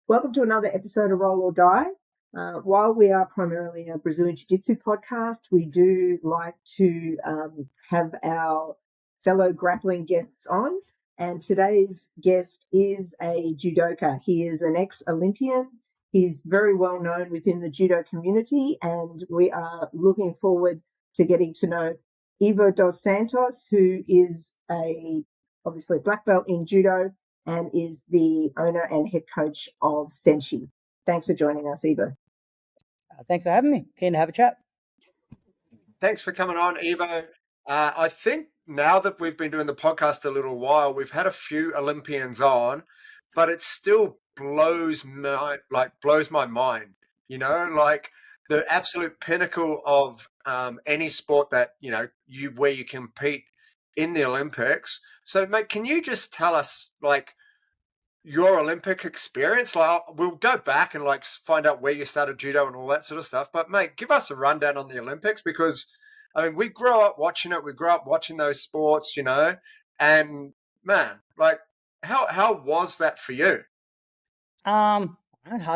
Welcome to another episode of Roll or Die. While we are primarily a Brazilian Jiu-Jitsu podcast, we do like to have our fellow grappling guests on. And today's guest is a judoka. He is an ex-Olympian. He's very well known within the judo community, and we are looking forward to getting to know Ivo Dos Santos, who is obviously black belt in judo and is the owner and head coach of Senshi. Thanks for joining us, Ivo. Thanks for having me. Keen to have a chat. Thanks for coming on, Ivo. I think now that we've been doing the podcast a little while, we've had a few Olympians on, but it still blows my mind. You know, like the absolute pinnacle of any sport that where you compete in the Olympics. So, mate, can you just tell us like your Olympic experience? Like, we'll go back and like find out where you started judo and all that sort of stuff. But mate, give us a rundown on the Olympics, because I mean, we grew up watching it. We grew up watching those sports, and man, like how was that for you? Hard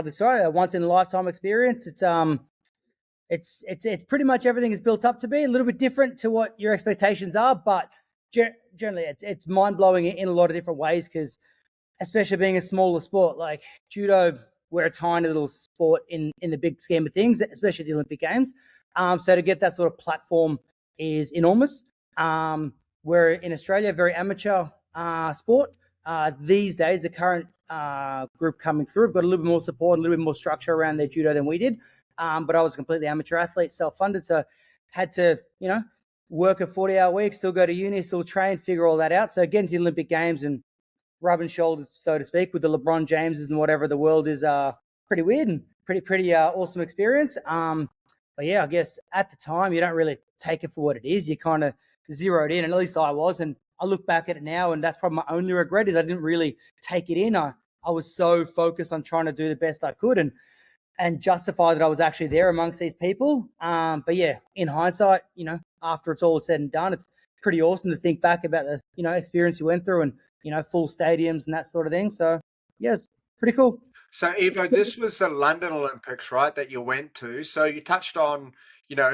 to say. A once in a lifetime experience. It's pretty much everything is built up to be a little bit different to what your expectations are, but generally it's mind blowing in a lot of different ways, because especially being a smaller sport like judo, we're a tiny little sport in the big scheme of things, especially the Olympic Games. So to get that sort of platform is enormous. We're in Australia, a very amateur sport. These days, the current group coming through have got a little bit more support, a little bit more structure around their judo than we did. But I was a completely amateur athlete, self-funded, so had to, work a 40-hour week, still go to uni, still train, figure all that out. So getting to the Olympic Games and rubbing shoulders, so to speak, with the LeBron Jameses and whatever the world is pretty weird and pretty awesome experience. But yeah, I guess at the time you don't really take it for what it is. You kind of zeroed in, and at least I was. And I look back at it now, and that's probably my only regret is I didn't really take it in. I was so focused on trying to do the best I could and justify that I was actually there amongst these people. But yeah, in hindsight, after it's all said and done, it's pretty awesome to think back about the, experience you went through and, full stadiums and that sort of thing. So yeah, it's pretty cool. So Ivo, this was the London Olympics, right, that you went to. So you touched on,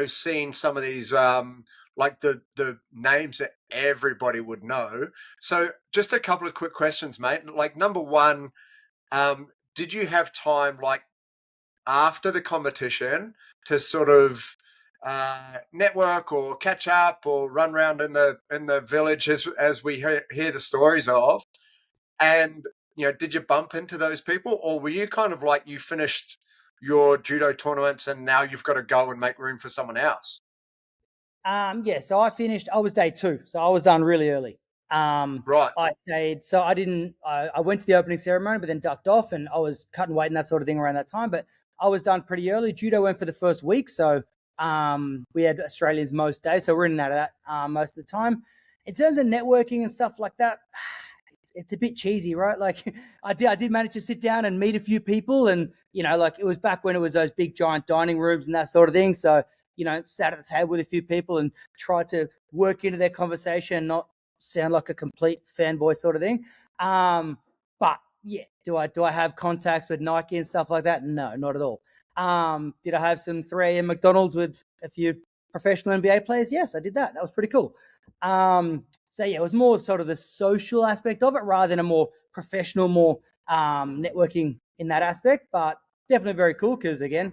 seeing some of these, like the names that everybody would know. So just a couple of quick questions, mate. Like number one, did you have time, like after the competition, to sort of network or catch up or run around in the village as we hear the stories of? And did you bump into those people, or were you kind of like you finished your judo tournaments and now you've got to go and make room for someone else? Yeah, so I was day 2, so I was done really early. Right. I stayed, so I went to the opening ceremony, but then ducked off, and I was cutting weight and that sort of thing around that time, but I was done pretty early. Judo went for the first week, so we had Australians most days, so we're in and out of that most of the time. In terms of networking and stuff like that, it's a bit cheesy, right? Like I did manage to sit down and meet a few people, and like it was back when it was those big giant dining rooms and that sort of thing. So sat at the table with a few people and tried to work into their conversation, not sound like a complete fanboy sort of thing. But yeah, do I have contacts with Nike and stuff like that? No, not at all. Did I have some 3 AM McDonald's with a few professional NBA players? Yes, I did that. That was pretty cool. So yeah, it was more sort of the social aspect of it rather than a more professional, more networking in that aspect. But definitely very cool because, again,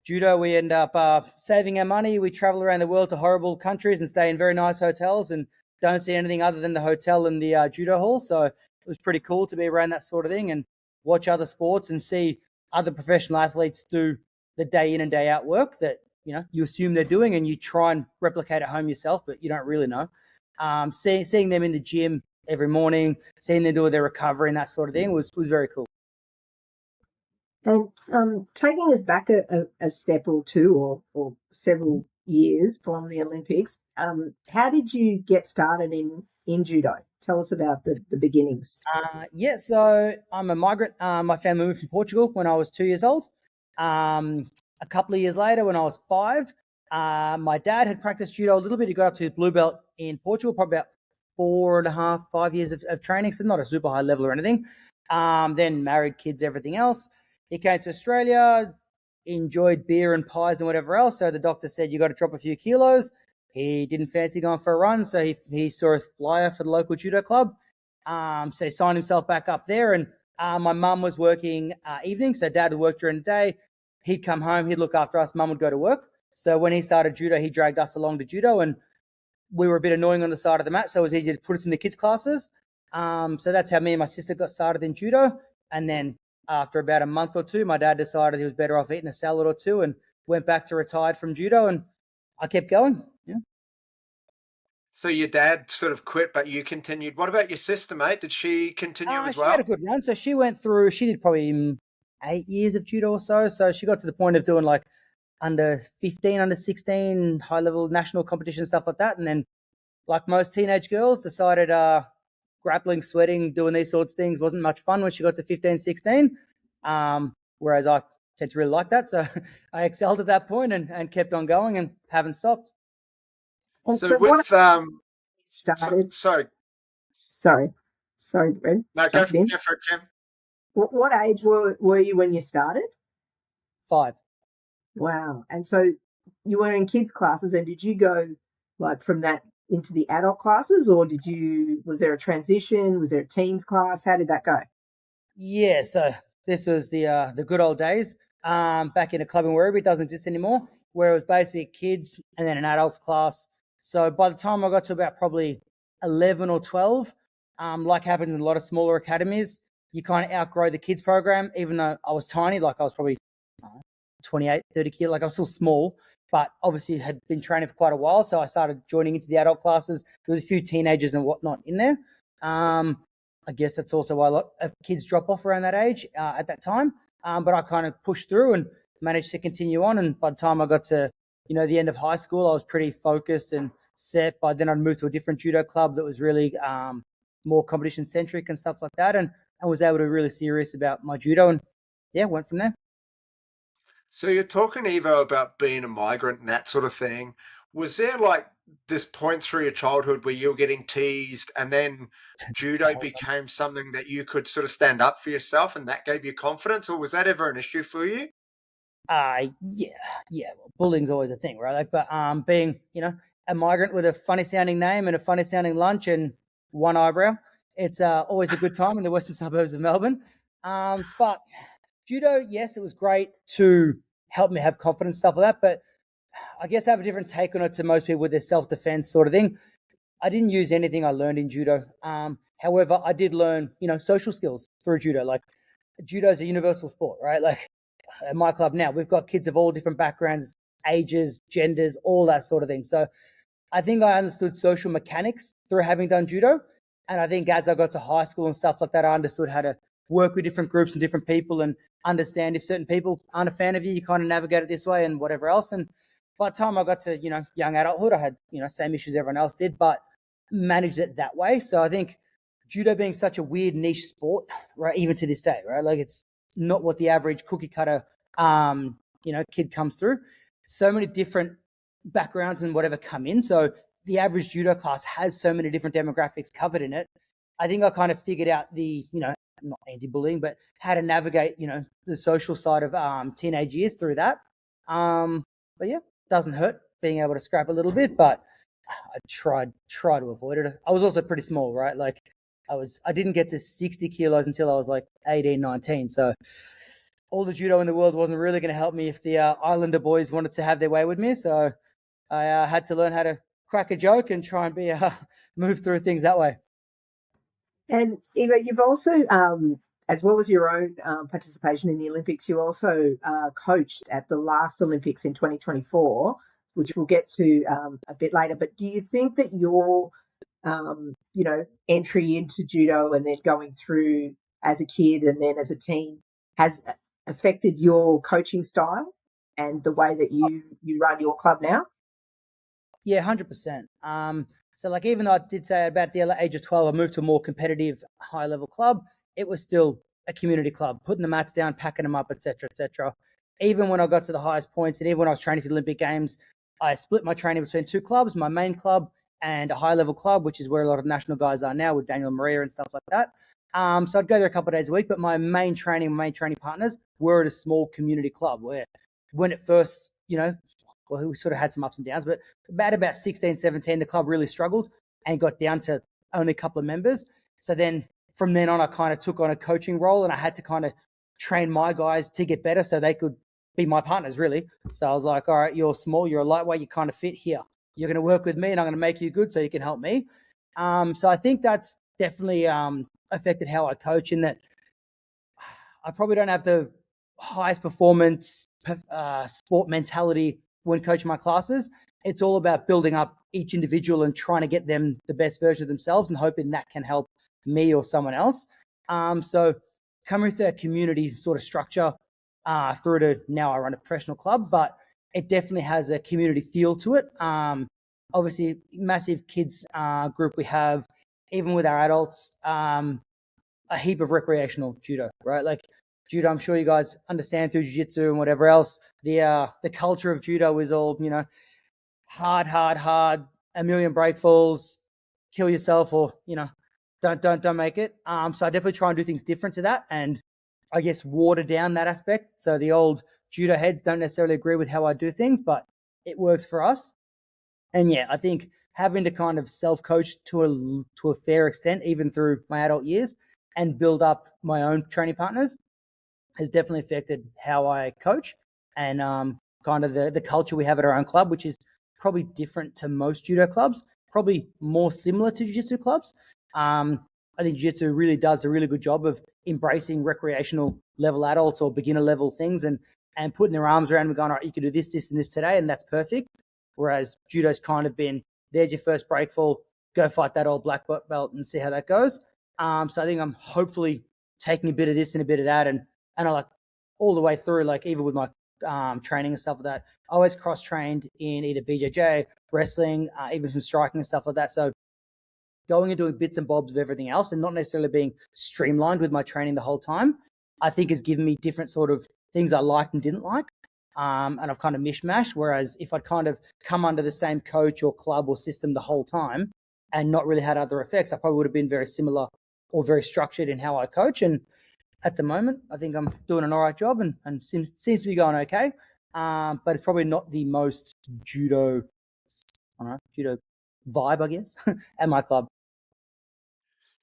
judo, we end up saving our money. We travel around the world to horrible countries and stay in very nice hotels and don't see anything other than the hotel and the judo hall. So it was pretty cool to be around that sort of thing and watch other sports and see other professional athletes do the day in and day out work that you assume they're doing, and you try and replicate at home yourself, but you don't really know. Seeing them in the gym every morning, seeing them do their recovery and that sort of thing was very cool. And taking us back a step or two or several years from the Olympics, how did you get started in judo? Tell us about the beginnings. Yeah, so I'm a migrant. My family moved from Portugal when I was 2 years old. A couple of years later, when I was 5, my dad had practiced judo a little bit. He got up to his blue belt in Portugal, probably about 4.5, 5 years of training, so not a super high level or anything. Then married, kids, everything else. he came to Australia, enjoyed beer and pies and whatever else. So the doctor said, you got to drop a few kilos. He didn't fancy going for a run, so he saw a flyer for the local judo club. So he signed himself back up there. And my mum was working evenings, so dad would work during the day. He'd come home, he'd look after us, mum would go to work. So when he started judo, he dragged us along to judo, and we were a bit annoying on the side of the mat, so it was easy to put us in the kids' classes. So that's how me and my sister got started in judo. And then after about a month or two, my dad decided he was better off eating a salad or two and went back to retired from judo, and I kept going. Yeah. So your dad sort of quit, but you continued. What about your sister, mate? Did she continue as well? She had a good run. So she did probably 8 years of judo or so. So she got to the point of doing like under 15, under 16, high level national competition, stuff like that. And then, like most teenage girls, decided grappling, sweating, doing these sorts of things wasn't much fun when she got to 15, 16. Whereas I tend to really like that. So I excelled at that point and kept on going and haven't stopped. And so with started. Sorry, Brent. No, go for it, Jim. What age were you when you started? 5. Wow. And so you were in kids' classes, and did you go like from that into the adult classes, or was there a transition? Was there a teens class? How did that go? Yeah, so this was the good old days. Back in a club in Werribee, it doesn't exist anymore, where it was basically kids and then an adults class. So by the time I got to about probably 11 or 12, like happens in a lot of smaller academies, you kind of outgrow the kids program, even though I was tiny, like I was probably 28, 30 kilos, like I was still small, but obviously had been training for quite a while. So I started joining into the adult classes. There was a few teenagers and whatnot in there. I guess that's also why a lot of kids drop off around that age at that time. But I kind of pushed through and managed to continue on. And by the time I got to, the end of high school, I was pretty focused and set. By then I'd moved to a different judo club that was really more competition centric and stuff like that. And I was able to be really serious about my judo, and went from there. So you're talking, Ivo, about being a migrant and that sort of thing. Was there like this point through your childhood where you were getting teased and then judo became something that you could sort of stand up for yourself and that gave you confidence, or was that ever an issue for you? Yeah. Well, bullying's always a thing, right? Like, but being, a migrant with a funny sounding name and a funny sounding lunch and one eyebrow, it's always a good time in the western suburbs of Melbourne. But judo, yes, it was great to help me have confidence, stuff like that. But I guess I have a different take on it to most people with their self-defense sort of thing. I didn't use anything I learned in judo. However, I did learn, social skills through judo. Like, judo is a universal sport, right? Like, at my club now, we've got kids of all different backgrounds, ages, genders, all that sort of thing. So I think I understood social mechanics through having done judo. And I think as I got to high school and stuff like that, I understood how to work with different groups and different people and understand if certain people aren't a fan of you, you kind of navigate it this way and whatever else. And by the time I got to, young adulthood, I had, same issues everyone else did, but managed it that way. So I think judo being such a weird niche sport, right, even to this day, right? Like, it's not what the average cookie cutter, kid comes through. So many different backgrounds and whatever come in. So the average judo class has so many different demographics covered in it. I think I kind of figured out the, not anti-bullying, but how to navigate, the social side of teenage years through that. But yeah, doesn't hurt being able to scrap a little bit, but I try to avoid it. I was also pretty small, right? Like, I didn't get to 60 kilos until I was like 18, 19. So all the judo in the world wasn't really going to help me if the Islander boys wanted to have their way with me. So I had to learn how to crack a joke and try and be move through things that way. And Ivo, you've also, as well as your own participation in the Olympics, you also coached at the last Olympics in 2024, which we'll get to a bit later. But do you think that your, entry into judo and then going through as a kid and then as a teen has affected your coaching style and the way that you run your club now? Yeah, 100%. So like, even though I did say about the age of 12, I moved to a more competitive high level club, it was still a community club, putting the mats down, packing them up, etc., etc. Even when I got to the highest points and even when I was training for the Olympic Games, I split my training between two clubs, my main club and a high level club, which is where a lot of national guys are now with Daniel Maria and stuff like that. So I'd go there a couple of days a week, but my main training partners were at a small community club where when it first, well, we sort of had some ups and downs, but about 16, 17, the club really struggled and got down to only a couple of members. So then from then on, I kind of took on a coaching role and I had to kind of train my guys to get better so they could be my partners, really. So I was like, all right, you're small, you're a lightweight, you kind of fit here. You're going to work with me and I'm going to make you good so you can help me. So I think that's definitely affected how I coach, in that I probably don't have the highest performance sport mentality when coaching my classes. It's all about building up each individual and trying to get them the best version of themselves and hoping that can help me or someone else. So coming through that community sort of structure through to now I run a professional club, but it definitely has a community feel to it. Obviously, massive kids group we have, even with our adults, a heap of recreational judo, right? Like judo, I'm sure you guys understand through jiu-jitsu and whatever else. The culture of judo is all, hard, a million break falls, kill yourself, or don't make it. So I definitely try and do things different to that, and I guess water down that aspect. So the old judo heads don't necessarily agree with how I do things, but it works for us. And yeah, I think having to kind of self-coach to a fair extent, even through my adult years, and build up my own training partners has definitely affected how I coach and kind of the culture we have at our own club, which is probably different to most judo clubs, probably more similar to jiu-jitsu clubs. I think jiu-jitsu really does a really good job of embracing recreational level adults or beginner level things and putting their arms around and going, all right, you can do this, this, and this today, and that's perfect. Whereas judo's kind of been, there's your first break fall, go fight that old black belt and see how that goes. So I think I'm hopefully taking a bit of this and a bit of that, and I like all the way through, like even with my training and stuff like that, I always cross-trained in either BJJ, wrestling, even some striking and stuff like that. So going and doing bits and bobs of everything else and not necessarily being streamlined with my training the whole time, I think has given me different sort of things I liked and didn't like. And I've kind of mishmashed. Whereas if I'd kind of come under the same coach or club or system the whole time and not really had other effects, I probably would have been very similar or very structured in how I coach. And at the moment, I think I'm doing an all right job and seems to be going okay. But it's probably not the most judo vibe, I guess, at my club.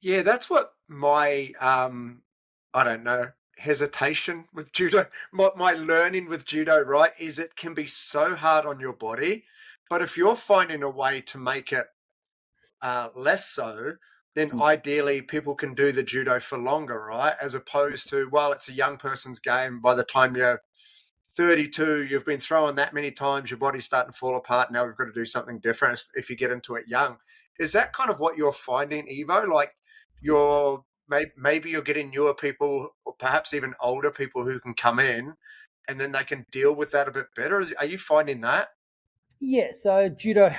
Yeah, that's what my I don't know, hesitation with judo, my learning with judo, right, is it can be so hard on your body. But if you're finding a way to make it less so, then ideally people can do the judo for longer, right? As opposed to, well, it's a young person's game. By the time you're 32, you've been thrown that many times, your body's starting to fall apart. Now we've got to do something different if you get into it young. Is that kind of what you're finding, Ivo? Like maybe you're getting newer people or perhaps even older people who can come in and then they can deal with that a bit better. Are you finding that? Yeah, so judo,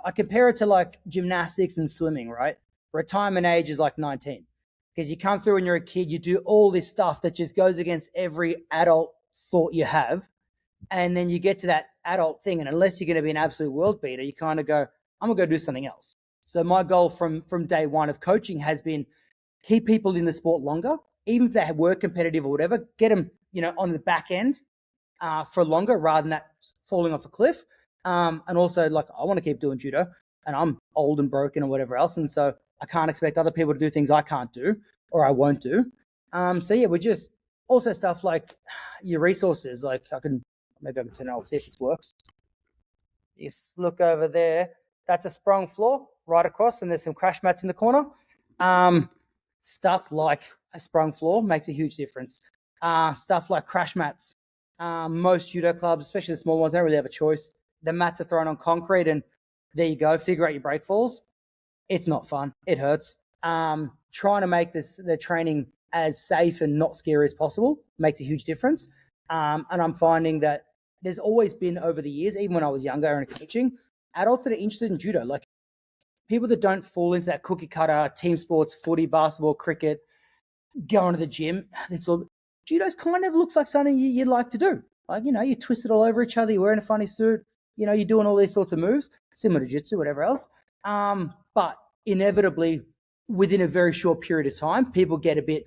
I compare it to like gymnastics and swimming, right? Retirement age is like 19 because you come through when you're a kid, you do all this stuff that just goes against every adult thought you have. And then you get to that adult thing. And unless you're going to be an absolute world beater, you kind of go, I'm going to go do something else. So my goal from day one of coaching has been keep people in the sport longer, even if they were competitive or whatever, get them, on the back end for longer rather than that falling off a cliff. And also, like, I want to keep doing judo and I'm old and broken or whatever else. And so I can't expect other people to do things I can't do or I won't do. So yeah, we're just also stuff like your resources. Like maybe I can turn it, I'll see if this works. Just look over there. That's a sprung floor right across, and there's some crash mats in the corner. Stuff like a sprung floor makes a huge difference. Stuff like crash mats. Most judo clubs, especially the small ones, don't really have a choice. The mats are thrown on concrete, and there you go. Figure out your break falls. It's not fun. It hurts. Trying to make the training as safe and not scary as possible makes a huge difference. And I'm finding that there's always been over the years, even when I was younger and coaching, adults that are interested in judo, like people that don't fall into that cookie cutter, team sports, footy, basketball, cricket, going to the gym. Judo's kind of looks like something you'd like to do. Like, you twist it all over each other, you're wearing a funny suit, you're doing all these sorts of moves, similar to jiu-jitsu, whatever else. But inevitably, within a very short period of time, people get a bit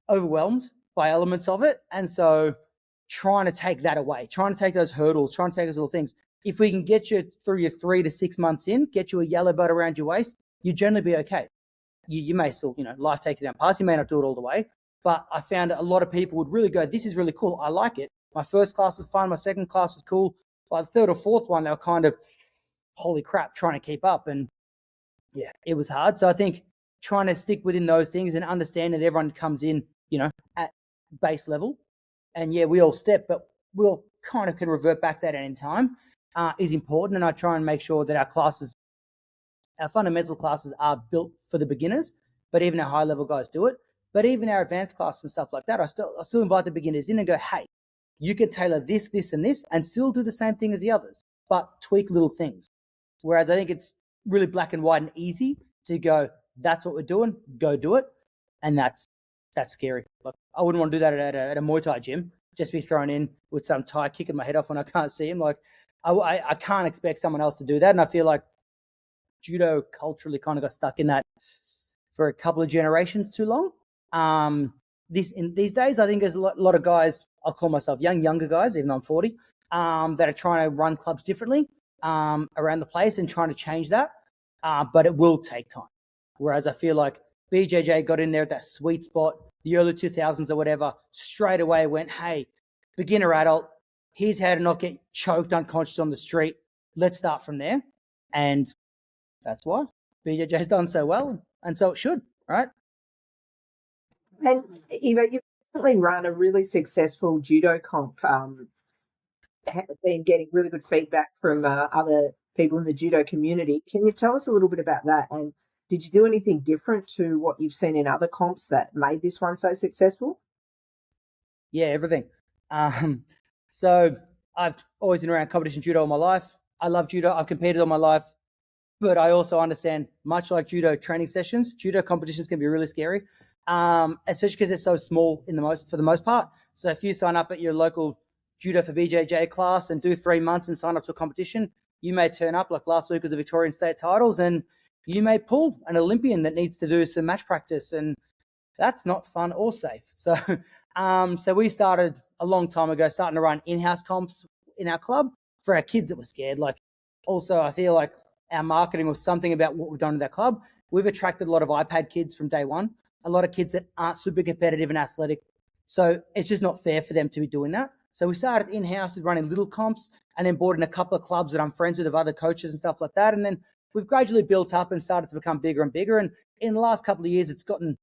overwhelmed by elements of it. And so trying to take that away, trying to take those hurdles, trying to take those little things. If we can get you through your 3 to 6 months in, get you a yellow belt around your waist, you generally be okay. You may still, life takes you down past, you may not do it all the way. But I found a lot of people would really go, this is really cool. I like it. My first class was fun. My second class was cool. By the third or fourth one, they were kind of, holy crap, trying to keep up. And yeah, it was hard. So I think trying to stick within those things and understand that everyone comes in, at base level. And yeah, we all step, but we'll kind of can revert back to that at any time is important. And I try and make sure that our fundamental classes are built for the beginners, but even our high level guys do it. But even our advanced classes and stuff like that, I still invite the beginners in and go, hey, you can tailor this, this, and this, and still do the same thing as the others, but tweak little things. Whereas I think it's really black and white and easy to go, that's what we're doing, go do it. And that's scary. Like, I wouldn't want to do that at a Muay Thai gym, just be thrown in with some Thai kicking my head off when I can't see him. Like, I can't expect someone else to do that. And I feel like judo culturally kind of got stuck in that for a couple of generations too long. These days, I think there's a lot of guys, I'll call myself younger guys, even though I'm 40, that are trying to run clubs differently around the place and trying to change that. But it will take time. Whereas I feel like BJJ got in there at that sweet spot, the early 2000s or whatever, straight away went, hey, beginner adult, here's how to not get choked unconscious on the street. Let's start from there. And that's why BJJ's done so well. And so it should, right? And Ivo, you've recently run a really successful judo comp, been getting really good feedback from other people in the judo community. Can you tell us a little bit about that? And did you do anything different to what you've seen in other comps that made this one so successful? Yeah, everything. So I've always been around competition judo all my life. I love judo. I've competed all my life. But I also understand, much like judo training sessions, judo competitions can be really scary, especially because they're so small for the most part. So if you sign up at your local judo for BJJ class and do 3 months and sign up to a competition, you may turn up, like last week was the Victorian state titles, and you may pull an Olympian that needs to do some match practice, and that's not fun or safe. So, so we started a long time ago, starting to run in-house comps in our club for our kids that were scared. Like, also, I feel like our marketing was something about what we've done with our club. We've attracted a lot of iPad kids from day one, a lot of kids that aren't super competitive and athletic. So it's just not fair for them to be doing that. So we started in-house with running little comps and then brought in a couple of clubs that I'm friends with of other coaches and stuff like that. And then we've gradually built up and started to become bigger and bigger. And in the last couple of years, it's gotten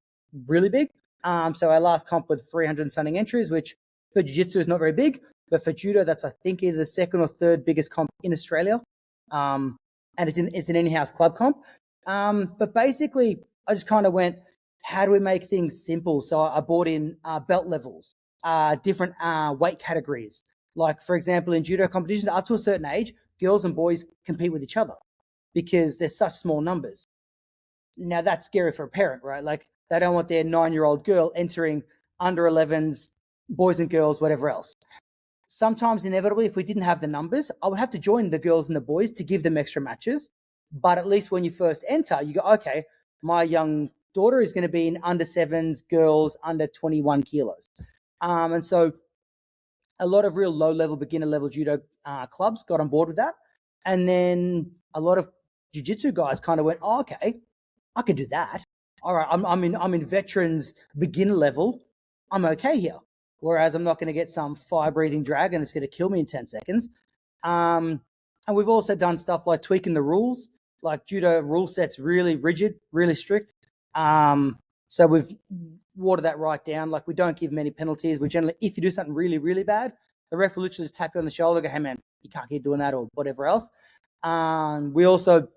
really big. So our last comp with 300 and something entries, which for jiu-jitsu is not very big, but for judo, that's I think either the second or third biggest comp in Australia. And it's an in-house club comp. But basically, I just kind of went, how do we make things simple? So I brought in belt levels, different weight categories. Like, for example, in judo competitions, up to a certain age, girls and boys compete with each other because they're such small numbers. Now, that's scary for a parent, right? Like, they don't want their 9-year-old girl entering under 11s, boys and girls, whatever else. Sometimes, inevitably, if we didn't have the numbers, I would have to join the girls and the boys to give them extra matches. But at least when you first enter, you go, okay, my young daughter is going to be in under 7s, girls under 21 kilos. And so a lot of real low-level, beginner-level judo clubs got on board with that. And then a lot of jiu-jitsu guys kind of went, oh, okay, I could do that. All right, I'm in veterans beginner level. I'm okay here. Whereas I'm not going to get some fire-breathing dragon that's going to kill me in 10 seconds. And we've also done stuff like tweaking the rules. Like, judo rule set's really rigid, really strict. So we've watered that right down. Like, we don't give many penalties. We generally, if you do something really, really bad, the ref will literally just tap you on the shoulder, go, hey man, you can't keep doing that, or whatever else. We also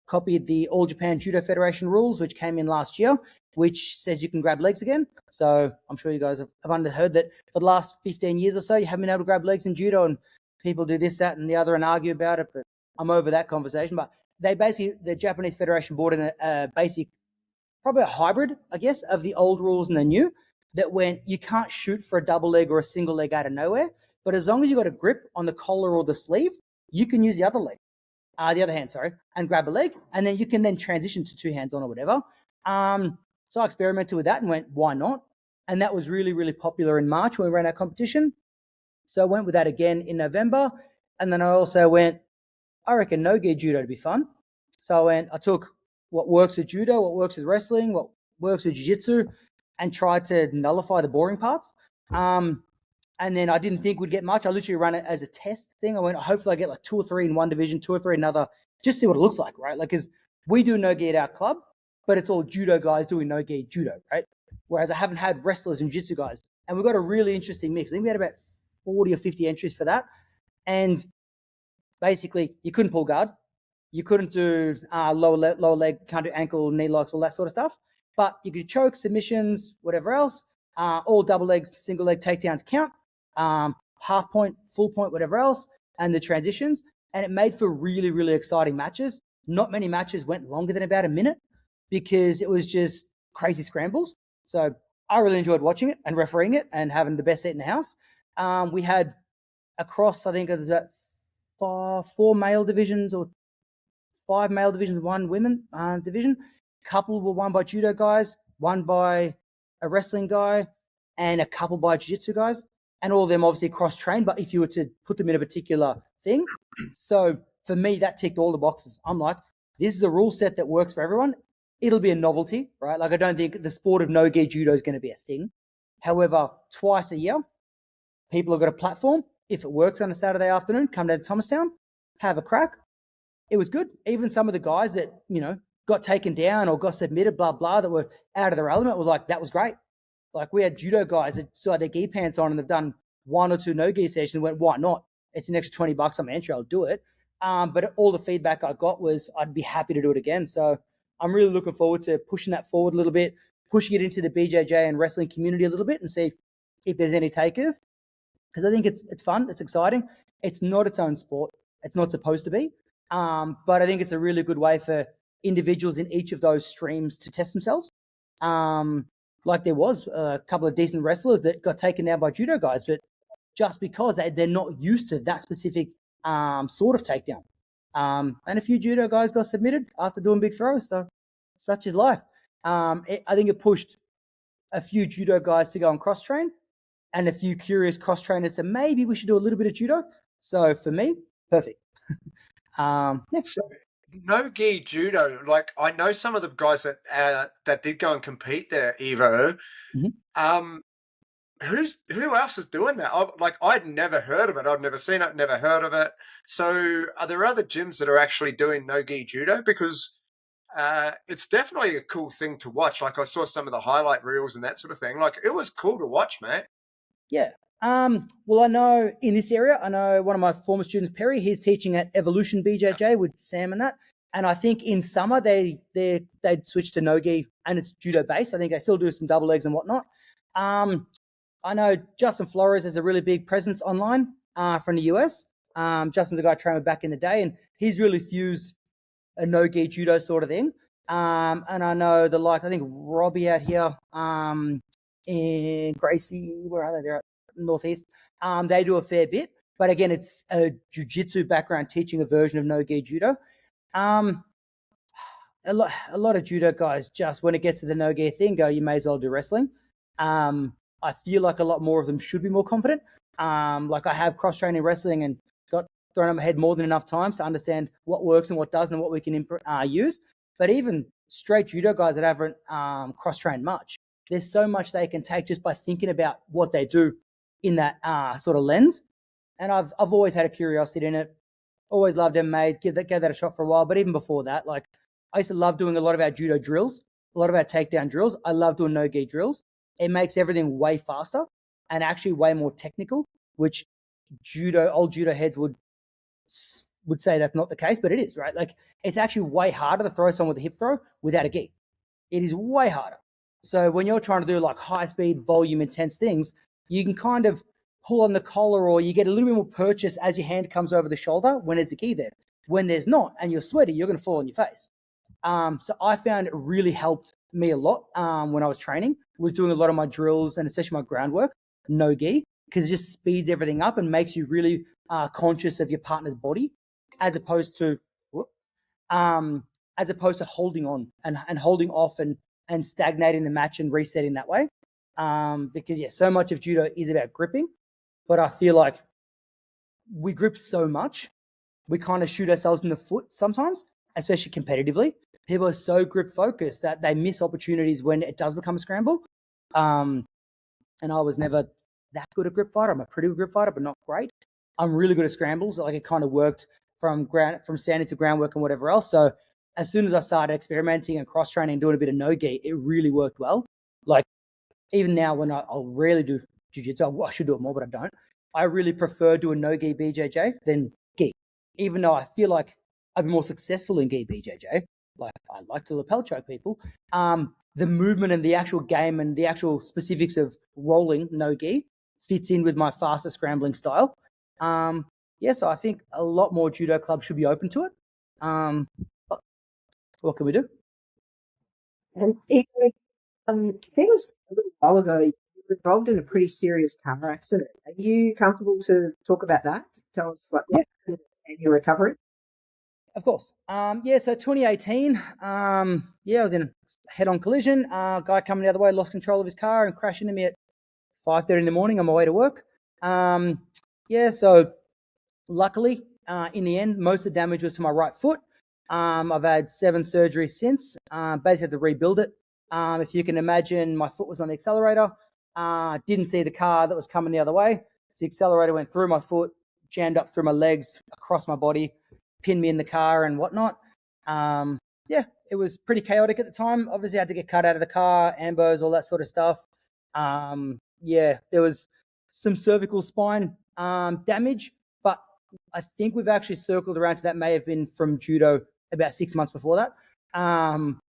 copied the All Japan Judo Federation rules, which came in last year, which says you can grab legs again. So I'm sure you guys have underheard that for the last 15 years or so, you haven't been able to grab legs in judo, and people do this, that, and the other and argue about it, but I'm over that conversation. But they basically, the Japanese Federation brought in a basic, probably a hybrid, I guess, of the old rules and the new, that went, you can't shoot for a double leg or a single leg out of nowhere, but as long as you got a grip on the collar or the sleeve, you can use the other leg. the other hand, sorry, and grab a leg, and then you can then transition to 2 hands on or whatever. So I experimented with that and went, why not? And that was really, really popular in March when we ran our competition. So I went with that again in November. And then I also went, I reckon no-gi judo to be fun. So I took what works with judo, what works with wrestling, what works with jiu-jitsu, and tried to nullify the boring parts. And then I didn't think we'd get much. I literally ran it as a test thing. I went, hopefully I get like 2 or 3 in one division, 2 or 3 in another, just see what it looks like, right? Like, because we do no-gi at our club, but it's all judo guys doing no-gi judo, right? Whereas I haven't had wrestlers and jiu-jitsu guys. And we've got a really interesting mix. I think we had about 40 or 50 entries for that. And basically, you couldn't pull guard. You couldn't do lower leg, can't do ankle, knee locks, all that sort of stuff. But you could choke, submissions, whatever else. All double legs, single leg takedowns count. Half point, full point, whatever else. And the transitions. And it made for really, really exciting matches. Not many matches went longer than about a minute because it was just crazy scrambles. So I really enjoyed watching it and refereeing it and having the best seat in the house. We had across, I think it was about 4 male divisions or 5 male divisions, 1 women division. A couple were won by judo guys, 1 by a wrestling guy, and a couple by jiu-jitsu guys. And all of them obviously cross-trained, but if you were to put them in a particular thing. So for me, that ticked all the boxes. I'm like, this is a rule set that works for everyone. It'll be a novelty, right? Like, I don't think the sport of no-gi judo is going to be a thing. However, twice a year, people have got a platform. If it works on a Saturday afternoon, come down to Thomastown, have a crack. It was good. Even some of the guys that, got taken down or got submitted, blah, blah, that were out of their element was like, that was great. Like, we had judo guys that still had their gi pants on and they've done 1 or 2 no-gi sessions and went, why not? It's an extra $20 on my entry. I'll do it. But all the feedback I got was I'd be happy to do it again. So I'm really looking forward to pushing that forward a little bit, pushing it into the BJJ and wrestling community a little bit and see if there's any takers. Because I think it's fun. It's exciting. It's not its own sport. It's not supposed to be. But I think it's a really good way for individuals in each of those streams to test themselves. Like there was a couple of decent wrestlers that got taken down by judo guys, but just because they're not used to that specific sort of takedown. And a few judo guys got submitted after doing big throws. So such is life. I think it pushed a few judo guys to go and cross-train and a few curious cross-trainers to maybe we should do a little bit of judo. So for me, perfect. So, no-gi judo, like I know some of the guys that did go and compete there, Ivo. Mm-hmm. Who else is doing that? I'd never heard of it. I'd never seen it, never heard of it. So are there other gyms that are actually doing no-gi judo? Because it's definitely a cool thing to watch. Like I saw some of the highlight reels and that sort of thing. Like it was cool to watch, mate. Yeah. Well, I know in this area, I know one of my former students, Perry, he's teaching at Evolution BJJ with Sam and that. And I think in summer they'd switch to no-gi and it's judo based. I think they still do some double legs and whatnot. I know Justin Flores has a really big presence online from the US. Justin's a guy I trained with back in the day, and he's really fused a no-gi judo sort of thing. And I know I think Robbie out here in Gracie, where are they? They're Northeast. They do a fair bit. But again, it's a jiu-jitsu background teaching a version of no-gi judo. A lot of judo guys just, when it gets to the no-gi thing, go, you may as well do wrestling. I feel like a lot more of them should be more confident. Like I have cross-training wrestling and got thrown on my head more than enough times to understand what works and what doesn't and what we can use. But even straight judo guys that haven't cross-trained much, there's so much they can take just by thinking about what they do in that sort of lens. And I've always had a curiosity in it. Always loved MMA, gave that a shot for a while. But even before that, like I used to love doing a lot of our judo drills, a lot of our takedown drills. I love doing no-gi drills. It makes everything way faster and actually way more technical, which old judo heads would say that's not the case, but it is, right? Like it's actually way harder to throw someone with a hip throw without a gi. It is way harder. So when you're trying to do like high speed, volume, intense things, you can kind of pull on the collar or you get a little bit more purchase as your hand comes over the shoulder when there's a gi there. When there's not and you're sweaty, you're going to fall on your face. So I found it really helped me a lot when I was training, was doing a lot of my drills and especially my groundwork, no gi, because it just speeds everything up and makes you really conscious of your partner's body as opposed to, as opposed to holding on and holding off and stagnating the match and resetting that way. Because so much of judo is about gripping, but I feel like we grip so much, we kind of shoot ourselves in the foot sometimes, especially competitively. People are so grip focused that they miss opportunities when it does become a scramble. And I was never that good a grip fighter. I'm a pretty good grip fighter, but not great. I'm really good at scrambles. Like it kind of worked from standing to groundwork and whatever else. So as soon as I started experimenting and cross training and doing a bit of no-gi, it really worked well. Like even now when I'll rarely do jiu-jitsu, I should do it more, but I don't. I really prefer doing no-gi BJJ than gi, even though I feel like I'd be more successful in gi BJJ. Like I like to lapel choke people. The movement and the actual game and the actual specifics of rolling no-gi fits in with my faster scrambling style. So I think a lot more judo clubs should be open to it. What can we do? And I think it was a little while ago, you were involved in a pretty serious car accident. Are you comfortable to talk about that? Tell us what happened and your recovery. Of course. So 2018, I was in a head-on collision. Guy coming the other way lost control of his car and crashed into me at 5:30 in the morning on my way to work. So luckily, in the end, most of the damage was to my right foot. I've had 7 surgeries since. Basically had to rebuild it. If you can imagine, my foot was on the accelerator. Didn't see the car that was coming the other way. So the accelerator went through my foot, jammed up through my legs, across my body, pinned me in the car and whatnot. It was pretty chaotic at the time. Obviously, I had to get cut out of the car, ambos, all that sort of stuff. There was some cervical spine damage, but I think we've actually circled around to that may have been from judo about 6 months before that.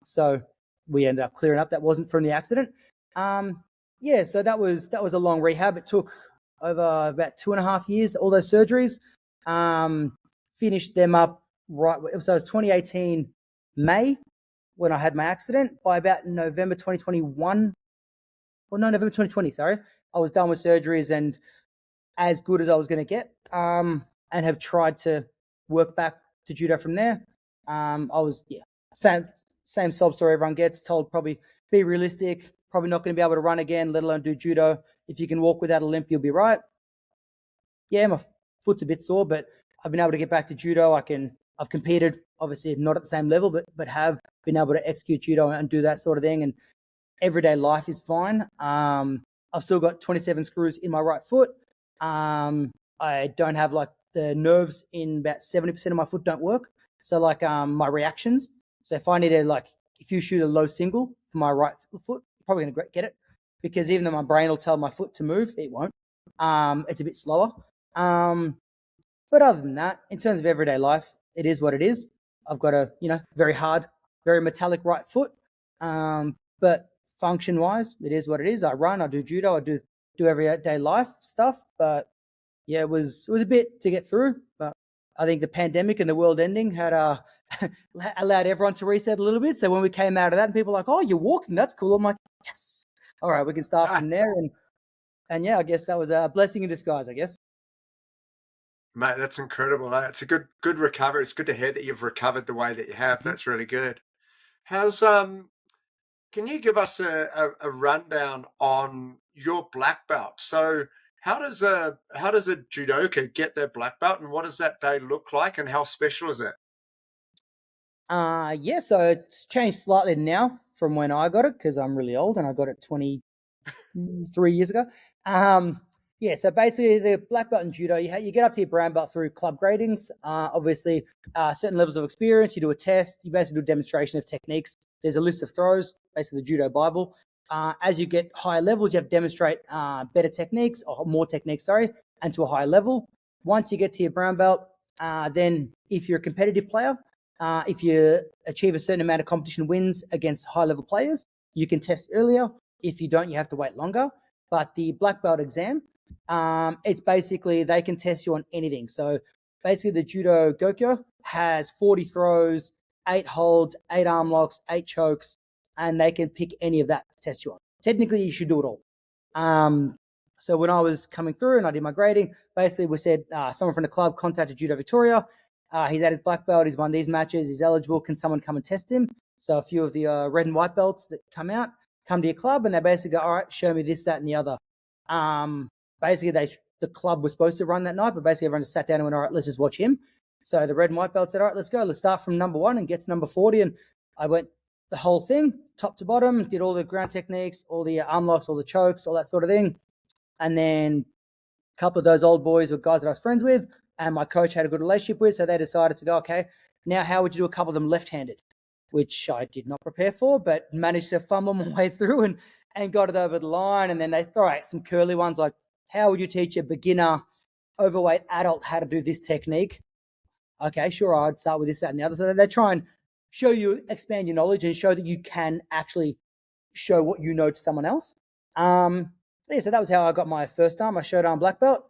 So we ended up clearing up that wasn't from the accident. So that was a long rehab. It took over about 2.5 years, all those surgeries. Finished them up right. So it was 2018 May when I had my accident. By about November 2021, November 2020, sorry, I was done with surgeries and as good as I was going to get, and have tried to work back to judo from there. I was, same sob story everyone gets, told probably be realistic, probably not going to be able to run again, let alone do judo. If you can walk without a limp, you'll be right. Yeah, my foot's a bit sore, but I've been able to get back to judo. I've competed, obviously not at the same level, but have been able to execute judo and do that sort of thing. And everyday life is fine. I've still got 27 screws in my right foot. I don't have like the nerves in about 70% of my foot don't work. So like my reactions. So if I need to if you shoot a low single for my right foot, you're probably going to get it because even though my brain will tell my foot to move, it won't. It's a bit slower. But other than that, in terms of everyday life, it is what it is. I've got a, very hard, very metallic right foot. But function wise, it is what it is. I run, I do judo, I do everyday life stuff. But yeah, it was a bit to get through. But I think the pandemic and the world ending had allowed everyone to reset a little bit. So when we came out of that and people were like, oh, you're walking, that's cool. I'm like, yes. All right, we can start from there. And yeah, I guess that was a blessing in disguise, I guess. Mate, that's incredible. It's a good recovery. It's good to hear that you've recovered the way that you have. That's really good. How's can you give us a rundown on your black belt? So how does a judoka get their black belt and what does that day look like and how special is it? So it's changed slightly now from when I got it because I'm really old and I got it 23 years ago. So basically the black belt in judo, you get up to your brown belt through club gradings. Obviously, certain levels of experience, you do a test, you basically do a demonstration of techniques. There's a list of throws, basically the judo Bible. As you get higher levels, you have to demonstrate better techniques or more techniques, and to a higher level. Once you get to your brown belt, then if you're a competitive player, if you achieve a certain amount of competition wins against high-level players, you can test earlier. If you don't, you have to wait longer. But the black belt exam, it's basically they can test you on anything. So basically the judo gokyo has 40 throws, 8 holds, 8 arm locks, 8 chokes, and they can pick any of that to test you on. Technically, you should do it all. So when I was coming through and I did my grading, basically we said someone from the club contacted Judo Victoria. He's at his black belt. He's won these matches. He's eligible. Can someone come and test him? So a few of the red and white belts that come to your club, and they basically go, all right, show me this, that, and the other. Basically, the club was supposed to run that night, but basically everyone just sat down and went, all right, let's just watch him. So the red and white belt said, all right, let's go. Let's start from number 1 and get to number 40. And I went the whole thing, top to bottom, did all the ground techniques, all the arm locks, all the chokes, all that sort of thing. And then a couple of those old boys were guys that I was friends with and my coach had a good relationship with. So they decided to go, okay, now how would you do a couple of them left-handed? Which I did not prepare for, but managed to fumble my way through and got it over the line. And then they throw out some curly ones like, how would you teach a beginner, overweight adult how to do this technique? Okay, sure, I'd start with this, that, and the other. So they try and show you, expand your knowledge and show that you can actually show what you know to someone else. So that was how I got my first arm. I showed arm black belt.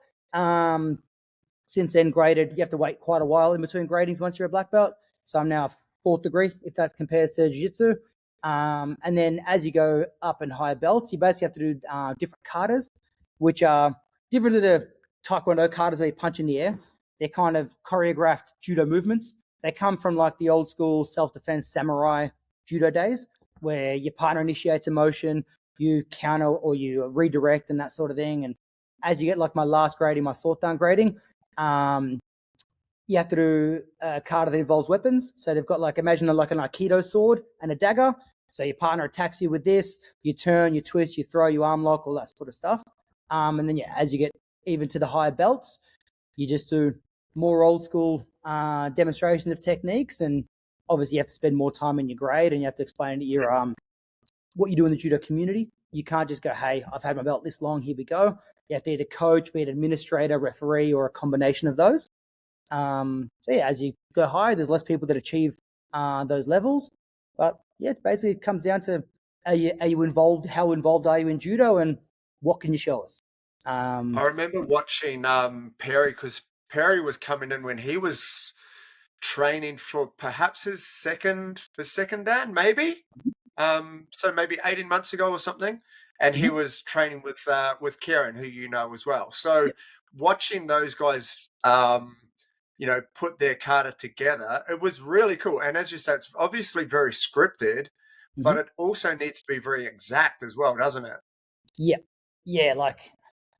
Since then, graded, you have to wait quite a while in between gradings once you're a black belt. So I'm now 4th degree, if that compares to jiu-jitsu. And then as you go up in higher belts, you basically have to do different katas, which are different to the taekwondo katas where you punch in the air. They're kind of choreographed judo movements. They come from like the old school self-defense samurai judo days where your partner initiates a motion, you counter or you redirect and that sort of thing. And as you get like my last grading, my 4th dan grading, you have to do a kata that involves weapons. So they've got like, imagine like an Aikido sword and a dagger. So your partner attacks you with this, you turn, you twist, you throw, you arm lock, all that sort of stuff. And then as you get even to the higher belts, you just do more old school demonstrations of techniques. And obviously you have to spend more time in your grade and you have to explain to your what you do in the judo community. You can't just go, hey, I've had my belt this long, here we go. You have to either coach, be an administrator, referee, or a combination of those. As you go higher, there's less people that achieve those levels. But it basically comes down to are you involved? How involved are you in judo, and what can you show us? I remember watching Perry because Perry was coming in when he was training for perhaps his second dan, maybe. So maybe 18 months ago or something, and he was training with Kieran, who you know as well. So watching those guys, put their kata together, it was really cool. And as you said, it's obviously very scripted, but it also needs to be very exact as well, doesn't it? Yeah. Like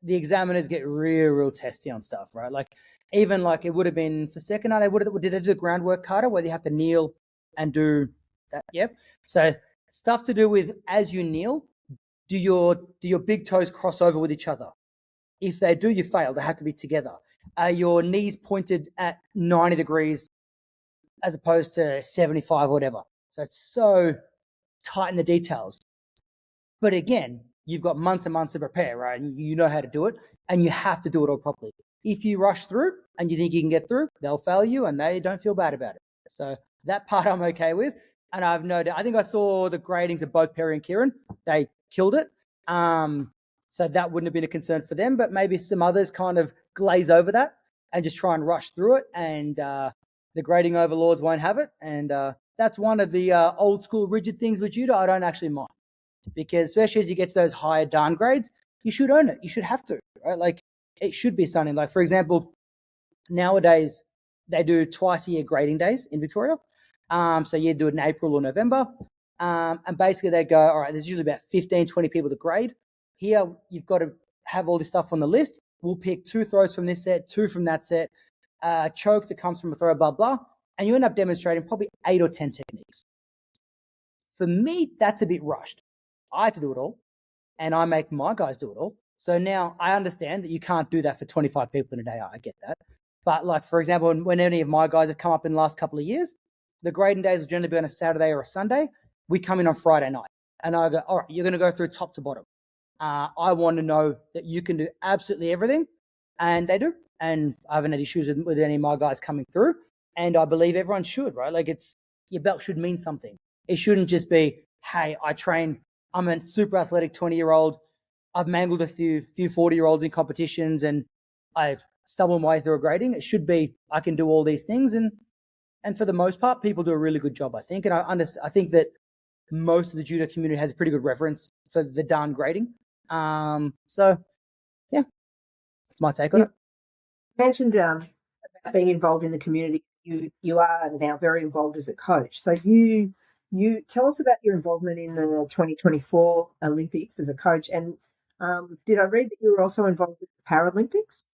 the examiners get real testy on stuff, right? Like even like it would have been for second, did they do the groundwork kata where you have to kneel and do that? Yep. So stuff to do with as you kneel, do your big toes cross over with each other? If they do, you fail. They have to be together. Are your knees pointed at 90 degrees as opposed to 75 or whatever? So it's so tight in the details. But again, you've got months and months to prepare, right? And you know how to do it, and you have to do it all properly. If you rush through and you think you can get through, they'll fail you and they don't feel bad about it. So that part I'm okay with. And I've no doubt, I think I saw the gradings of both Perry and Kieran. They killed it. So that wouldn't have been a concern for them, but maybe some others kind of glaze over that and just try and rush through it. And the grading overlords won't have it. And that's one of the old school rigid things with judo I don't actually mind. Because especially as you get to those higher dan grades, you should own it. You should have to, right? Like it should be something like, for example, nowadays they do twice a year grading days in Victoria. So you do it in April or November. And basically they go, all right, there's usually about 15, 20 people to grade. Here, you've got to have all this stuff on the list. We'll pick 2 throws from this set, 2 from that set, choke that comes from a throw, blah, blah. And you end up demonstrating probably 8 or 10 techniques. For me, that's a bit rushed. I had to do it all, and I make my guys do it all. So now I understand that you can't do that for 25 people in a day. I get that. But like, for example, when any of my guys have come up in the last couple of years, the grading days will generally be on a Saturday or a Sunday. We come in on Friday night, and I go, all right, you're going to go through top to bottom. I want to know that you can do absolutely everything, and they do. And I haven't had issues with any of my guys coming through, and I believe everyone should, right? Like your belt should mean something. It shouldn't just be, hey, I'm a super athletic 20-year-old. I've mangled a few 40-year-olds in competitions, and I stumble my way through a grading. It should be, I can do all these things, and for the most part, people do a really good job, I think. And I think that most of the judo community has a pretty good reference for the dan grading. So yeah, that's my take on it. You mentioned about being involved in the community. you are now very involved as a coach. So you tell us about your involvement in the 2024 Olympics as a coach, and did I read that you were also involved with the Paralympics?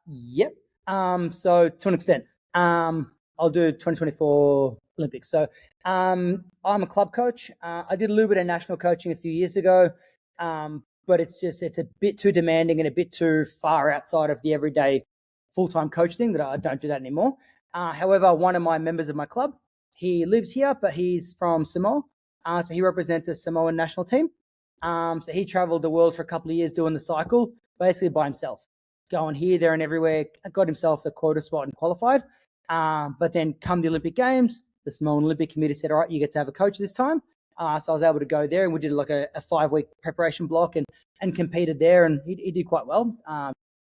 Yep. So to an extent, I'll do 2024 Olympics. So, I'm a club coach. I did a little bit of national coaching a few years ago. But it's a bit too demanding and a bit too far outside of the everyday full-time coach thing that I don't do that anymore. However, one of my members of my club, he lives here, but he's from Samoa. So he represents the Samoan national team. So he traveled the world for a couple of years doing the cycle, basically by himself, going here, there, and everywhere. Got himself the quota spot and qualified. But then come the Olympic Games, the Samoan Olympic Committee said, all right, you get to have a coach this time. So I was able to go there, and we did like a 5-week preparation block and competed there, and he did quite well.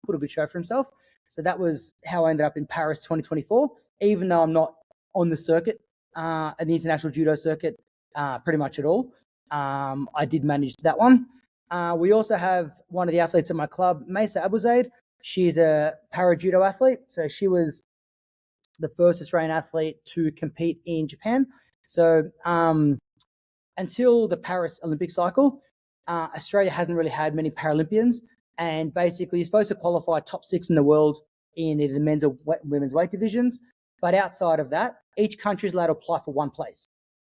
Put a good show for himself. So that was how I ended up in Paris 2024, even though I'm not on the circuit, at the international judo circuit, pretty much at all. I did manage that one. We also have one of the athletes at my club, Mesa Abuzaid. She's a para judo athlete. So she was the first Australian athlete to compete in Japan. So until the Paris Olympic cycle, Australia hasn't really had many Paralympians. And basically, you're supposed to qualify top 6 in the world in either the men's or women's weight divisions. But outside of that, each country is allowed to apply for one place.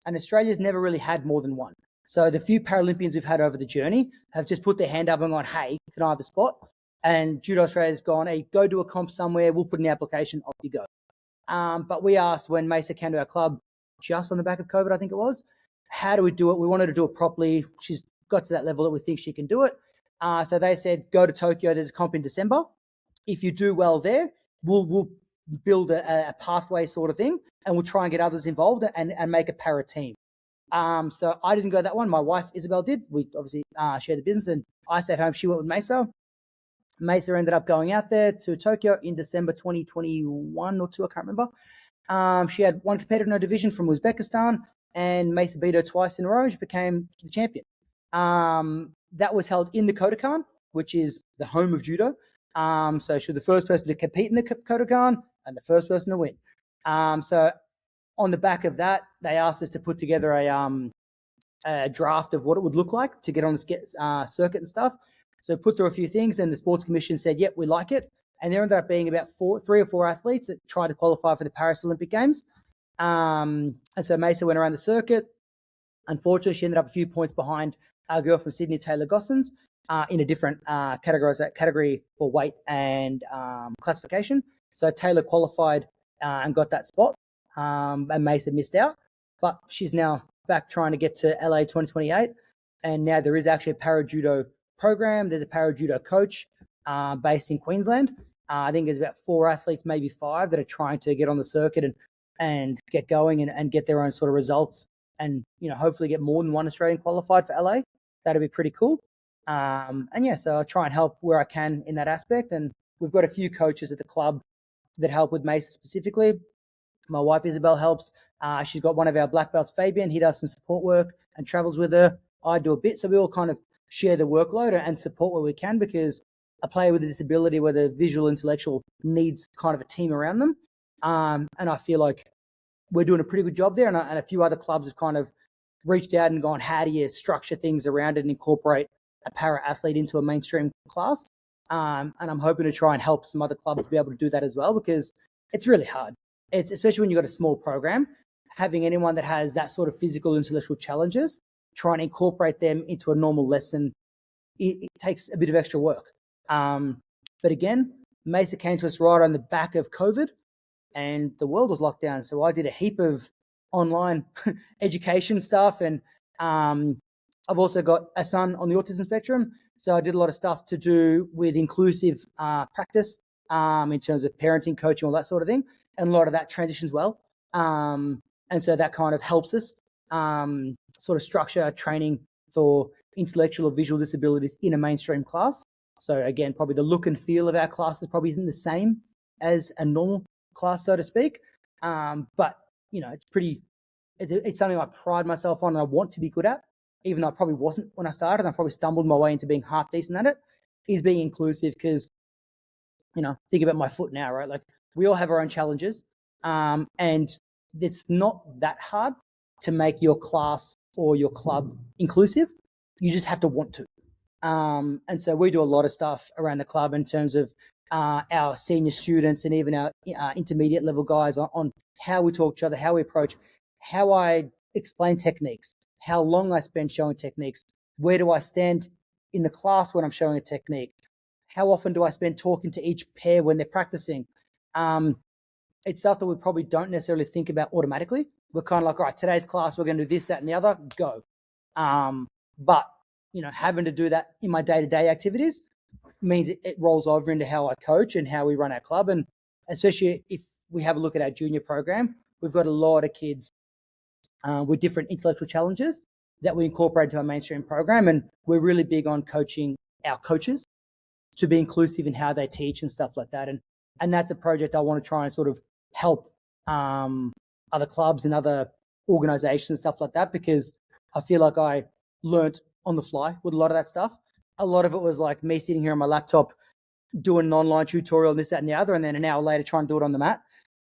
And Australia's never really had more than one. So the few Paralympians we've had over the journey have just put their hand up and gone, hey, can I have a spot? And Judo Australia's gone, hey, go do a comp somewhere. We'll put in the application. Off you go. But we asked when Mesa came to our club, just on the back of COVID, I think it was, how do we do it? We wanted to do it properly. She's got to that level that we think she can do it. So they said, go to Tokyo. There's a comp in December. If you do well there, we'll build a pathway sort of thing, and we'll try and get others involved and make a para team. So I didn't go that one. My wife, Isabel, did. We obviously shared the business, and I sat home. She went with Mesa. Mesa ended up going out there to Tokyo in December 2021 or 2, I can't remember. She had one competitor in her division from Uzbekistan, and Mesa beat her twice in a row. She became the champion. That was held in the Kodokan, which is the home of judo. So she was the first person to compete in the Kodokan and the first person to win. So on the back of that, they asked us to put together a draft of what it would look like to get on the circuit and stuff. So put through a few things, and the sports commission said, yep, we like it. And there ended up being about 3 or 4 athletes that tried to qualify for the Paris Olympic Games. And so Mesa went around the circuit. Unfortunately, she ended up a few points behind our girl from Sydney, Taylor Gossens, in a different category for weight and classification. So Taylor qualified and got that spot, and Mesa missed out. But she's now back trying to get to LA 2028. And now there is actually a para judo program. There's a para judo coach based in Queensland. I think there's about 4 athletes, maybe 5, that are trying to get on the circuit and get going and get their own sort of results, and hopefully get more than one Australian qualified for LA. That'd be pretty cool. And yeah, so I try and help where I can in that aspect. And we've got a few coaches at the club that help with Mesa specifically. My wife Isabel helps. She's got one of our black belts, Fabian. He does some support work and travels with her. I do a bit. So we all kind of share the workload and support where we can, because a player with a disability, whether visual, intellectual, needs kind of a team around them. And I feel like we're doing a pretty good job there. And a few other clubs have kind of reached out and gone, how do you structure things around it and incorporate a para athlete into a mainstream class? And I'm hoping to try and help some other clubs be able to do that as well, because it's really hard. It's especially when you've got a small program, having anyone that has that sort of physical, intellectual challenges, trying to incorporate them into a normal lesson, it takes a bit of extra work. But again, Mesa came to us right on the back of COVID, and the world was locked down. So I did a heap of online education stuff, and I've also got a son on the autism spectrum, so I did a lot of stuff to do with inclusive practice in terms of parenting, coaching, all that sort of thing, and a lot of that transitions well. And so that kind of helps us sort of structure training for intellectual or visual disabilities in a mainstream class. So again, probably the look and feel of our classes probably isn't the same as a normal class, so to speak. But it's something I pride myself on and I want to be good at, even though I probably wasn't when I started, and I probably stumbled my way into being half decent at it, is being inclusive. Because, think about my foot now, right? Like, we all have our own challenges, and it's not that hard to make your class or your club inclusive. You just have to want to. And so we do a lot of stuff around the club in terms of our senior students and even our intermediate level guys on how we talk to each other, how we approach, how I explain techniques, how long I spend showing techniques, where do I stand in the class when I'm showing a technique, how often do I spend talking to each pair when they're practicing. It's stuff that we probably don't necessarily think about automatically. We're kind of like, all right, today's class, we're going to do this, that, and the other, go. But, having to do that in my day-to-day activities means it rolls over into how I coach and how we run our club. And especially if we have a look at our junior program, we've got a lot of kids with different intellectual challenges that we incorporate into our mainstream program. And we're really big on coaching our coaches to be inclusive in how they teach and stuff like that. And that's a project I want to try and sort of help other clubs and other organizations and stuff like that, because I feel like I learnt on the fly with a lot of that stuff. A lot of it was like me sitting here on my laptop doing an online tutorial and this, that, and the other, and then an hour later trying to do it on the mat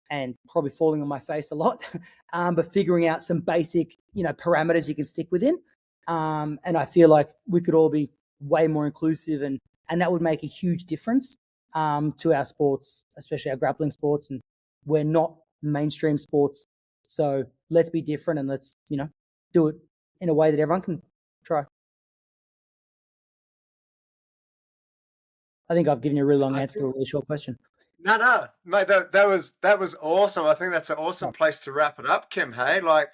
and probably falling on my face a lot, but figuring out some basic, parameters you can stick within. And I feel like we could all be way more inclusive, and that would make a huge difference to our sports, especially our grappling sports. And we're not mainstream sports, so let's be different and let's, do it in a way that everyone can try. I think I've given you a really long answer to a really short question. No, mate, that was awesome. I think that's an awesome place to wrap it up, Kim. Hey, like,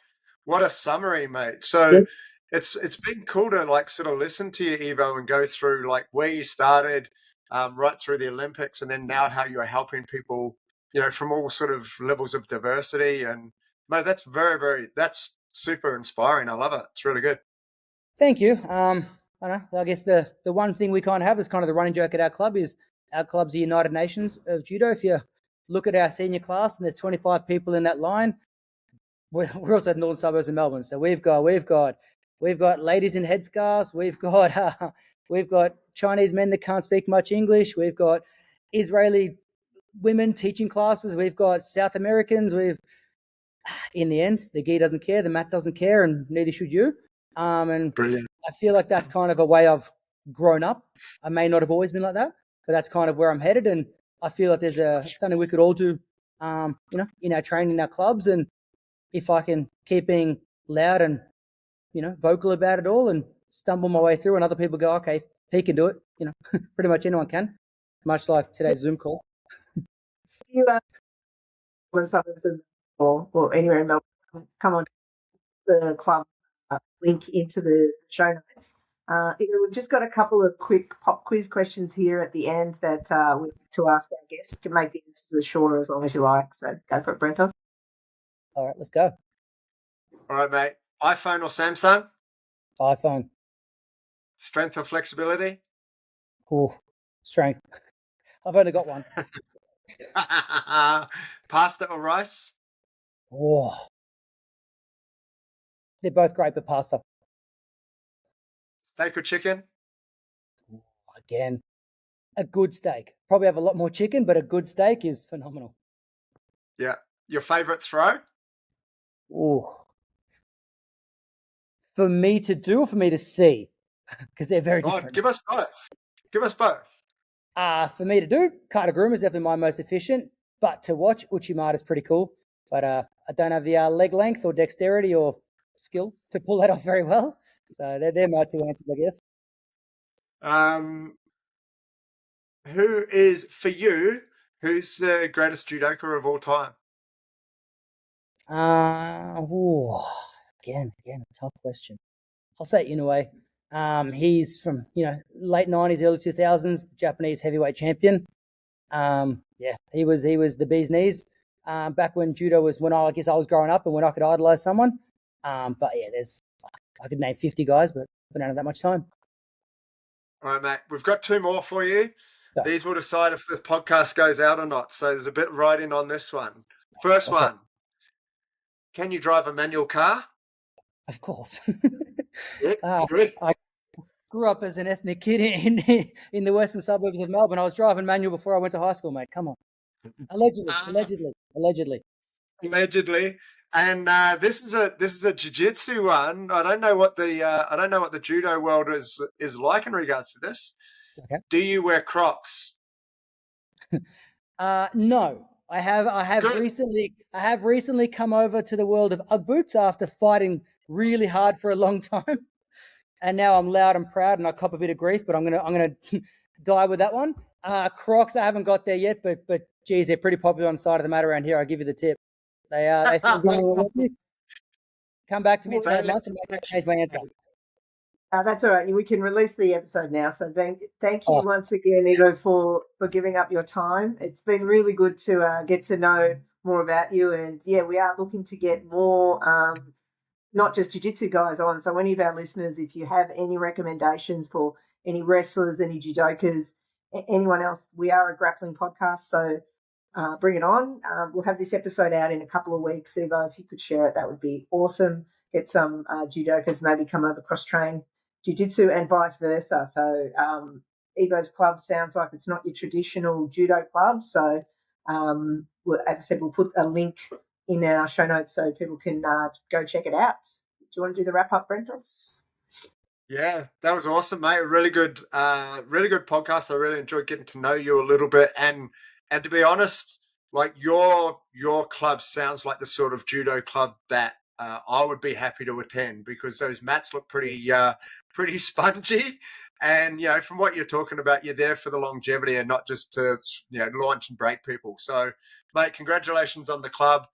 what a summary, mate. So it's been cool to like sort of listen to you, Ivo, and go through like where you started, right through the Olympics, and then now how you're helping people, from all sort of levels of diversity. And mate, that's that's super inspiring. I love it. It's really good. Thank you. I don't know. I guess the one thing we kind of have is kind of the running joke at our club is our club's the United Nations of judo. If you look at our senior class and there's 25 people in that line, we're also in the northern suburbs of Melbourne. So we've got ladies in headscarves. We've got Chinese men that can't speak much English. We've got Israeli women teaching classes. We've got South Americans. In the end, the gi doesn't care, the mat doesn't care, and neither should you. And Brilliant. I feel like that's kind of a way I've grown up. I may not have always been like that, but that's kind of where I'm headed. And I feel like there's something we could all do, in our training, in our clubs. And if I can keep being loud and, vocal about it all and stumble my way through, and other people go, okay, he can do it, pretty much anyone can, much like today's Zoom call. You when suburbs or anywhere in Melbourne, come on the club link into the show notes. We've just got a couple of quick pop quiz questions here at the end that we like to ask our guests. You can make the answers as short or as long as you like. So go for it, Brentos. All right, let's go. All right, mate. iPhone or Samsung? iPhone. Strength or flexibility? Oh, strength. I've only got one. Pasta or rice? Oh, they're both great, but pasta. Steak or chicken? Again, a good steak. Probably have a lot more chicken, but a good steak is phenomenal. Yeah. Your favorite throw? Oh, for me to do or for me to see? Because they're very different. Give us both. For me to do, Kataguruma is definitely my most efficient, but to watch, Uchimata is pretty cool. But I don't have the leg length or dexterity or skill to pull that off very well. So they're my two answers, I guess. Who is, for you, who's the greatest judoka of all time? Again, a tough question. I'll say Inoue. He's from, late 90s, early 2000s, Japanese heavyweight champion. He was the bee's knees. Back when judo was when I was growing up and when I could idolize someone. But yeah, I could name 50 guys, but I don't have that much time. All right, mate. We've got two more for you. Yeah. These will decide if the podcast goes out or not. So there's a bit riding on this one. First one. Can you drive a manual car? Of course. Yeah, good. I grew up as an ethnic kid in the western suburbs of Melbourne. I was driving manual before I went to high school, mate. Come on. Allegedly. Allegedly. And this is a jiu-jitsu one. I don't know what the judo world is like in regards to this. Okay. Do you wear Crocs? No, I have Good. recently come over to the world of Ugg boots after fighting really hard for a long time, and now I'm loud and proud, and I cop a bit of grief, but I'm gonna die with that one. Crocs, I haven't got there yet, but geez, they're pretty popular on the side of the mat around here. I'll give you the tip. They seem to come back to me in 12 months and maybe I'll change my answer. That's all right. We can release the episode now. So thank you Oh. once again, Ivo, for giving up your time. It's been really good to get to know more about you. And yeah, we are looking to get more, not just jiu-jitsu guys on. So any of our listeners, if you have any recommendations for any wrestlers, any judokas, anyone else, we are a grappling podcast. So bring it on. We'll have this episode out in a couple of weeks. Ivo, if you could share it, that would be awesome. Get some judokas maybe come over cross-train jiu-jitsu and vice versa. So Ivo's club sounds like it's not your traditional judo club. So as I said, we'll put a link in our show notes so people can go check it out. Do you want to do the wrap-up, Brentos? Yeah, that was awesome, mate. A really good podcast. I really enjoyed getting to know you a little bit, and to be honest, like your club sounds like the sort of judo club that I would be happy to attend, because those mats look pretty spongy, and from what you're talking about, you're there for the longevity and not just to launch and break people. So, mate, congratulations on the club.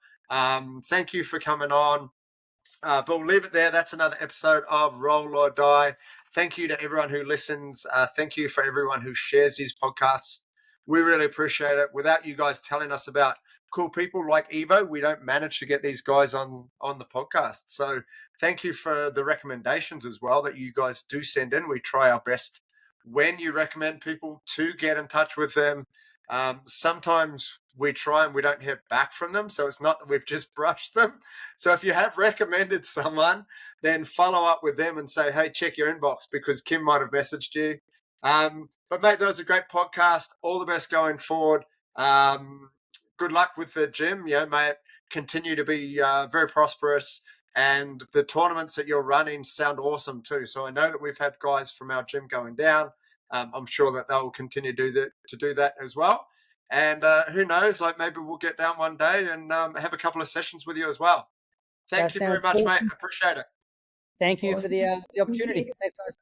Thank you for coming on. But we'll leave it there. That's another episode of Roll or Die. Thank you to everyone who listens. Thank you for everyone who shares these podcasts. We really appreciate it. Without you guys telling us about cool people like Ivo, we don't manage to get these guys on the podcast. So thank you for the recommendations as well that you guys do send in. We try our best when you recommend people to get in touch with them. Sometimes we try and we don't hear back from them, so it's not that we've just brushed them. So if you have recommended someone, then follow up with them and say, hey, check your inbox, because Kim might have messaged you. But mate, that was a great podcast. All the best going forward. Good luck with the gym. May it continue to be very prosperous. And the tournaments that you're running sound awesome too. So I know that we've had guys from our gym going down. I'm sure that they'll continue to do that as well. And who knows, like maybe we'll get down one day and have a couple of sessions with you as well. Thank you very much, mate. I appreciate it. Thank you for the opportunity. Thanks, guys.